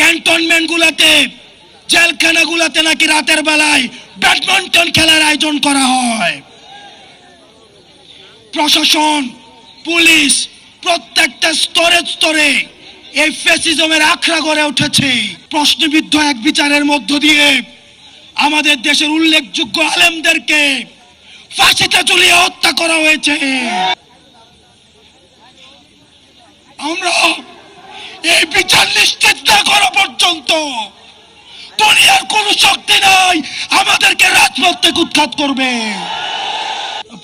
ক্যান্টনমেন্টগুলোতে জেলখানাগুলোতে নাকি রাতের বেলায় ব্যাডমিন্টন খেলার আয়োজন করা হয়। প্রশাসন, পুলিশ প্রত্যেকটা স্তরে স্তরে এই ফ্যাসিজমের আখড়া গড়ে উঠেছে। প্রশ্নবিদ্ধ এক বিচারের মধ্য দিয়ে আমাদের দেশের উল্লেখযোগ্য আলেমদেরকে ফাঁসিতে ঝুলিয়ে হত্যা করা হয়েছে। আমরা এই বিচার নিশ্চিত না করা পর্যন্ত দুনিয়ার কোন শক্তি নাই আমাদেরকে রাজপথ থেকে উৎখাত করবে।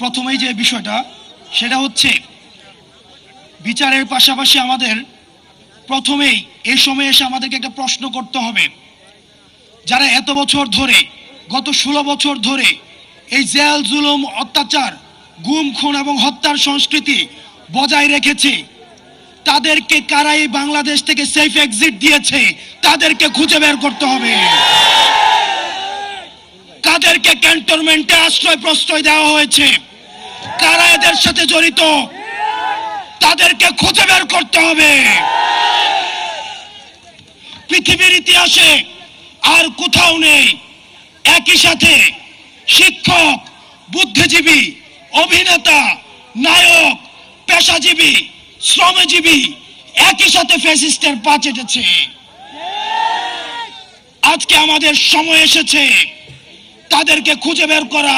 প্রথমেই যে বিষয়টা সেটা হচ্ছে বিচারের পাশাপাশি আমাদের প্রথমেই এই সময়ে এসে আমাদেরকে একটা প্রশ্ন করতে হবে, যারা এত বছর ধরে, গত 16 বছর ধরে এই জেল জুলুম, অত্যাচার, গুম খুন এবং হত্যার সংস্কৃতি বজায় রেখেছে, তাদেরকে কারা এই বাংলাদেশ থেকে সেফ এক্সিট দিয়েছে তাদেরকে খুঁজে বের করতে হবে। কাদেরকে ক্যান্টনমেন্টে আশ্রয় প্রশ্রয় দেওয়া হয়েছে, কারা এদের সাথে জড়িত তাদেরকে খুঁজে বের করতে হবে। পৃথিবীর ইতিহাসে আর কোথাও নেই একই সাথে শিক্ষক, বুদ্ধিজীবী, অভিনেতা, নায়ক, পেশাজীবী, শ্রমজীবী একই সাথে ফ্যাসিস্টের পা চেটেছে। আজকে আমাদের সময় এসেছে তাদেরকে খুঁজে বের করা।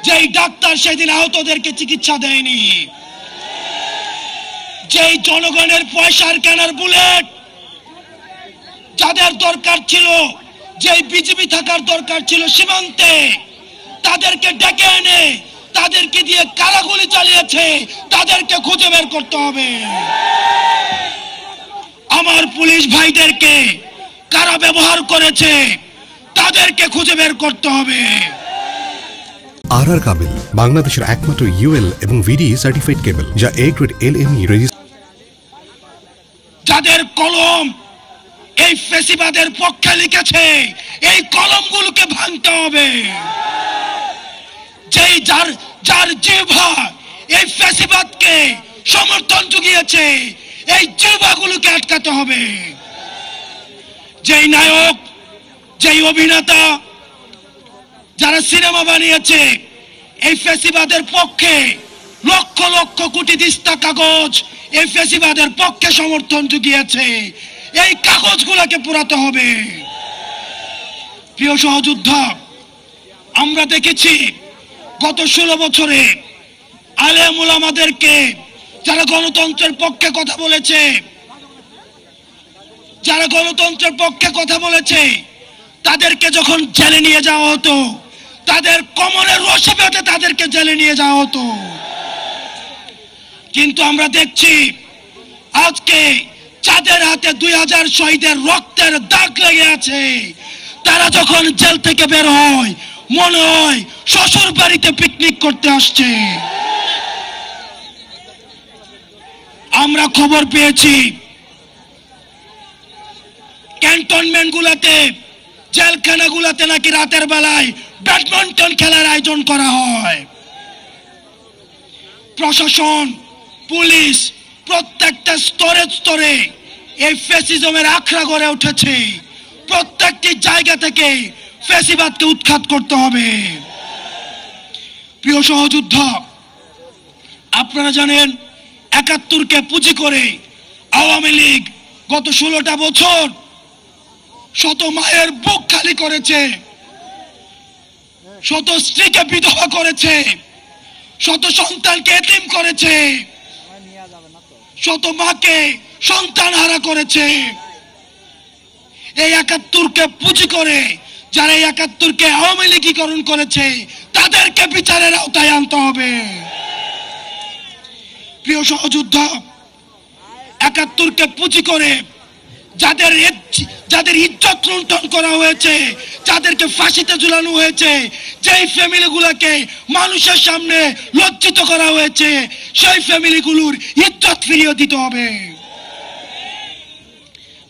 যেই ডাক্তার সেদিন আহতদেরকে চিকিৎসা দেয়নি, যেই জনগণের পয়সার কেনার বুলেট যাদের দরকার ছিল, যেই বিজিবি থাকার দরকার ছিল সীমান্তে, তাদেরকে ডেকে এনে তাদেরকে দিয়ে কারা গুলি চালিয়েছে তাদেরকে খুঁজে বের করতে হবে। আমার পুলিশ ভাইদেরকে কারা ব্যবহার করেছে তাদেরকে খুঁজে বের করতে হবে। RR Kabel, বাংলাদেশের একমাত্র UL এবং VD সার্টিফাইড কেবল যা A গ্রেড LME রেজিস্টার। যাদের কলম এই ফ্যাসিবাদের পক্ষে লিখেছে এই কলমগুলোকে ভাঙতে হবে। যেই যার জিহ্বা এই ফ্যাসিবাদকে সমর্থন জুগিয়েছে এই জিহ্বাগুলোকে আটকাতে হবে। যেই নায়ক, যেই অভিনেতা, যারা সিনেমা বানিয়েছে এই ফ্যাসিবাদের পক্ষে, লক্ষ লক্ষ কোটি দিস্তা কাগজ এই ফ্যাসিবাদের পক্ষে সমর্থন জুগিয়েছে, এই কাগজগুলোকে পোড়াতে হবে। প্রিয় সহযোদ্ধা, আমরা দেখেছি গত 16 বছরে আলেম ওলামাদেরকে, যারা গণতন্ত্রের পক্ষে কথা বলেছে, তাদেরকে যখন জেলে নিয়ে যাওয়া হতো, তাদের কমরের রশি বেঁধে তাদেরকে জেলে নিয়ে যাওয়া হতো। কিন্তু আমরা দেখছি আজকে যাদের হাতে 2000 শহীদের রক্তের দাগ লেগে আছে, তারা যখন জেল থেকে বের হয় মনে হয় শ্বশুর বাড়িতে পিকনিক করতে আসছে। আমরা খবর পেয়েছি ক্যান্টনমেন্টগুলোতে, জেলখানাগুলোতে নাকি রাতের বেলায় ব্যাডমিন্টন খেলার আয়োজন করা হয়। প্রশাসন, পুলিশ প্রত্যেকটা স্তরে স্তরে এই ফ্যাসিজমের আখড়া গড়ে উঠেছে। প্রত্যেকটি জায়গা থেকে ফ্যাসিবাদকে উৎখাত করতে হবে। প্রিয় সহযোদ্ধা, আপনারা জানেন 71কে পুঁজি করে আওয়ামী লীগ গত 16টা বছর শত মায়ের বুক খালি করেছে, শত স্ত্রীকে বিধবা করেছে, শত সন্তানকে এতিম করেছে, শত মাকে সন্তান হারা করেছে। এই 71কে পুঁজি করে যারা এই 71কে আওয়ামী লীগীকরণ করেছে তাদেরকে বিচারের আওতায় আনতে হবে। প্রিয় সহযোদ্ধা, 71কে পুঁজি করে যাদের ইজ্জত লুণ্ঠন করা হয়েছে, যাদেরকে ফাঁসিতে ঝুলানো হয়েছে, যেই ফ্যামিলিগুলোকে মানুষের সামনে লজ্জিত করা হয়েছে, সেই ফ্যামিলিগুলোর ইজ্জত ফিরিয়ে দিতে হবে।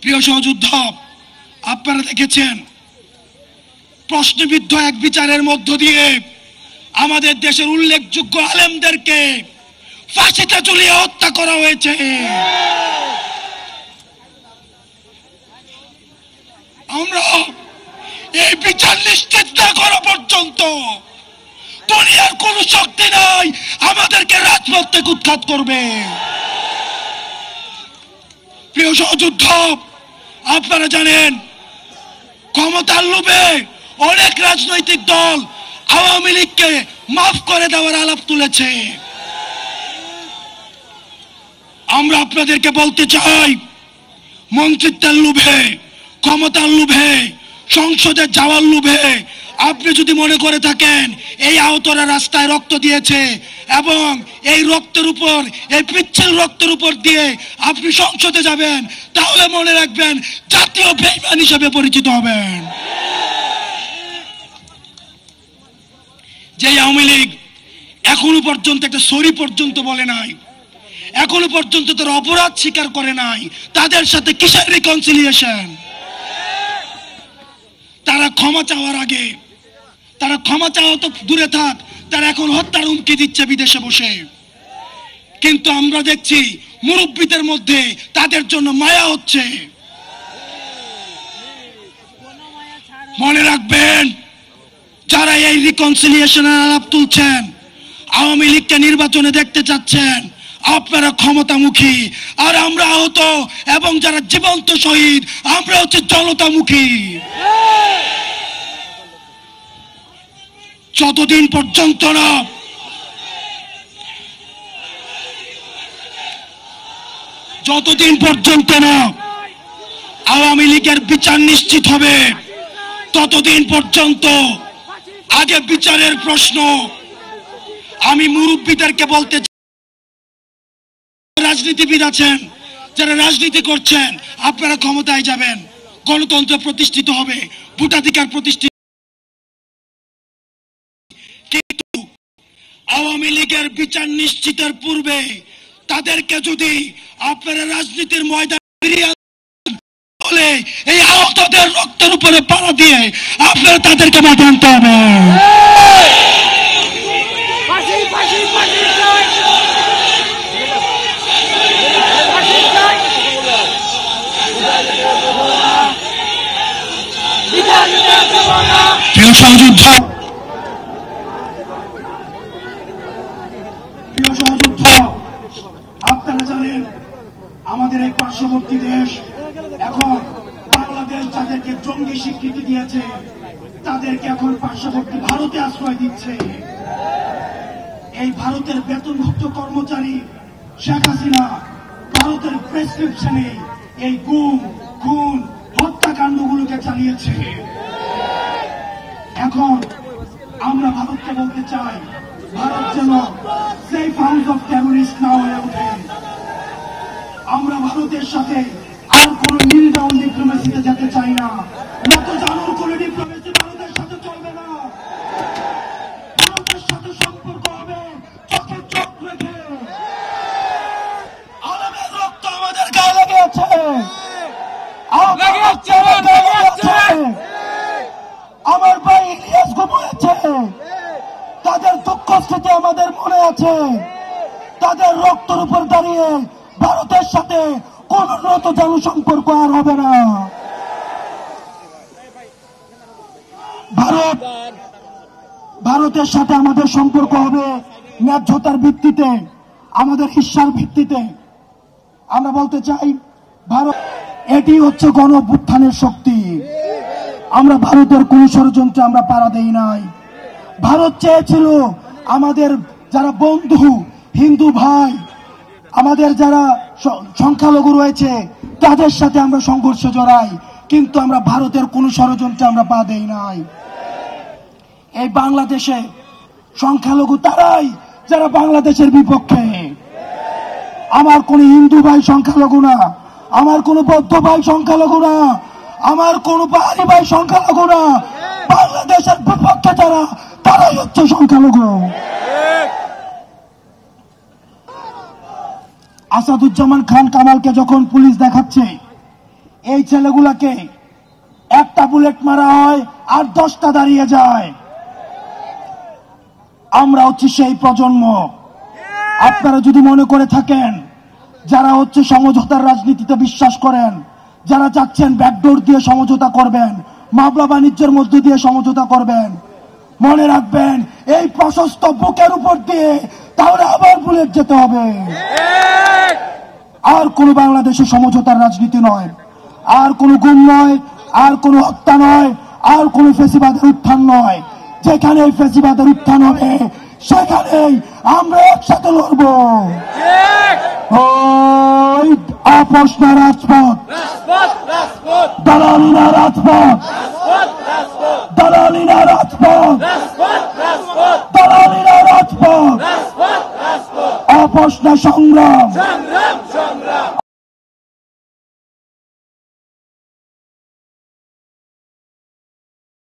প্রিয় সহযোদ্ধা, আপনারা দেখেছেন প্রশ্নবিদ্ধ এক বিচারের মধ্য দিয়ে আমাদের দেশের উল্লেখযোগ্য আলেমদেরকে ফাঁসিতে ঝুলিয়ে হত্যা করা হয়েছে। আমরা এই বিচার নিশ্চিত না করা পর্যন্ত দুনিয়ার কোন শক্তি নাই আমাদেরকে রাজপথ থেকে উৎখাত করবে। প্রিয় সহযোদ্ধা, আপনারা জানেন ক্ষমতার লোভে অনেক রাজনৈতিক দল আওয়ামী লীগকে মাফ করে দেওয়ার আলাপ তুলেছে। আমরা আপনাদেরকে বলতে চাই, মন্ত্রিত্বের লোভে, ক্ষমতার লোভে, সংসদে যাওয়ার লোভে আপনি যদি মনে করে থাকেন এই আহতরা রাস্তায় রক্ত দিয়েছে এবং এই রক্তের উপর, এই পিচ্ছিল রক্তের উপর দিয়ে আপনি সংসদে যাবেন, তাহলে মনে রাখবেন জাতীয় বেঈমান হিসেবে পরিচিত হবেন। যে আওয়ামী লীগ এখনো পর্যন্ত একটা সরি পর্যন্ত বলে নাই, এখনো পর্যন্ত তার অপরাধ স্বীকার করে নাই, তাদের সাথে কিসের রিকনসিলিয়েশন? তারা ক্ষমা চাওয়ার আগে, তারা ক্ষমা চাওয়া তো দূরে থাক, তারা এখন হত্যার হুমকি দিচ্ছে বিদেশে বসে। কিন্তু আমরা দেখছি মুরব্বীদের মধ্যে তাদের জন্য মায়া হচ্ছে। মনে রাখবেন, যারা এই রিকনসিলিয়েশনের আলাপ তুলছেন, আওয়ামী লীগকে নির্বাচনে দেখতে চাচ্ছেন, আপনারা ক্ষমতামুখী, আর আমরা আহত এবং যারা জীবন্ত শহীদ আমরা হচ্ছে জনতামুখী। যতদিন পর্যন্ত না আওয়ামী লীগের বিচার নিশ্চিত হবে, ততদিন পর্যন্ত আগে বিচারের প্রশ্ন। আমি মুরব্বীদেরকে বলতে চাই, রাজনীতিবিদ আছেন, যারা রাজনীতি করছেন, আপনারা ক্ষমতায় যাবেন, গণতন্ত্র প্রতিষ্ঠিত হবে, ভোটাধিকার প্রতিষ্ঠিত, কিন্তু আওয়ামী লীগের বিচার নিশ্চিতের পূর্বে তাদেরকে যদি আপনারা রাজনীতির ময়দানে ফিরিয়ে বলে এই আহতদের রক্তের উপরে পাড়া দিয়ে আপনারা তাদেরকে মাঠে আনতে হবে। প্রিয় সহযোদ্ধা, আপনারা জানেন আমাদের এই পার্শ্ববর্তী দেশ এখন বাংলাদেশ যাদেরকে জঙ্গি স্বীকৃতি দিয়েছে তাদেরকে এখন পার্শ্ববর্তী ভারতে আশ্রয় দিচ্ছে। এই ভারতের বেতনভুক্ত কর্মচারী শেখ হাসিনা ভারতের প্রেসক্রিপশনে এই গুম, খুন, হত্যাকাণ্ডগুলোকে চালিয়েছে। এখন আমরা ভারতকে বলতে চাই, ভারত যেন সেফ হাউস অফ টেররিস্ট না হয়ে ওঠে। আমরা ভারতের সাথে আর কোন নীল ডাউন ডিপ্লোমেসিতে যেতে চাই না। মতো জানুর কোন ডিপ্লোমেসি ভারতের সাথে চলবে না। ভারতের সাথে সম্পর্ক হবে চোখে চোখ রেখে। আলমের রক্ত আমাদের গায়ে লেগে আছে, আমার ভাই ইলিয়াস ঘুমিয়েছে, তাদের দুঃখ স্মৃতি আমাদের মনে আছে। তাদের রক্তের উপর দাঁড়িয়ে ভারতের সাথে কোন নত জানু সম্পর্ক আর হবে না। ভারতের সাথে আমাদের সম্পর্ক হবে ন্যায্যতার ভিত্তিতে, আমাদের ঈর্ষার ভিত্তিতে। আমরা বলতে চাই, ভারত এটি হচ্ছে গণ অভ্যুত্থানের শক্তি। আমরা ভারতের কোন ষড়যন্ত্রে আমরা পাড়া দেই নাই। ভারত চেয়েছিল আমাদের যারা বন্ধু হিন্দু ভাই, আমাদের যারা সংখ্যালঘু রয়েছে তাদের সাথে আমরা সংঘর্ষে জড়াই, কিন্তু আমরা ভারতের কোন ষড়যন্ত্রে আমরা পা দেই নাই। এই বাংলাদেশে সংখ্যালঘু তারাই যারা বাংলাদেশের বিপক্ষে। আমার কোন হিন্দু ভাই সংখ্যালঘু না, আমার কোন বৌদ্ধ ভাই সংখ্যালঘু না, আমার কোন পাহাড়ি ভাই সংখ্যালঘু না। বাংলাদেশের বিপক্ষে যারা, তারাই হচ্ছে সংখ্যালঘু। আসাদুজ্জামান খান কামালকে যখন পুলিশ দেখাচ্ছে, এই ছেলেগুলাকে একটা বুলেট মারা হয় আর 10টা দাঁড়িয়ে যায়। আমরা হচ্ছে সেই প্রজন্ম। আপনারা যদি মনে করে থাকেন যারা হচ্ছে সমঝোতার রাজনীতিতে বিশ্বাস করেন, যারা চাচ্ছেন ব্যাকডোর দিয়ে সমঝোতা করবেন, মামলা বাণিজ্যের মধ্য দিয়ে সমঝোতা করবেন, মনে রাখবেন এই প্রশস্ত বুকের উপর দিয়ে তাহলে আবার বুলেট যেতে হবে। আর কোন বাংলাদেশে সমঝোতার রাজনীতি নয়, আর কোন গুম নয়, আর কোন হত্যা নয়, আর কোন ফ্যাসিবাদের উত্থান নয়। যেখানে ফ্যাসিবাদের উত্থান হবে সেখানেই আমরা একসাথে লড়ব। ওই আপোষ না রাজপথ, দালালি না রাজপথ, দালালি না রাজপথ, দালালি না রাজপথ, আপোষ না সংগ্রাম।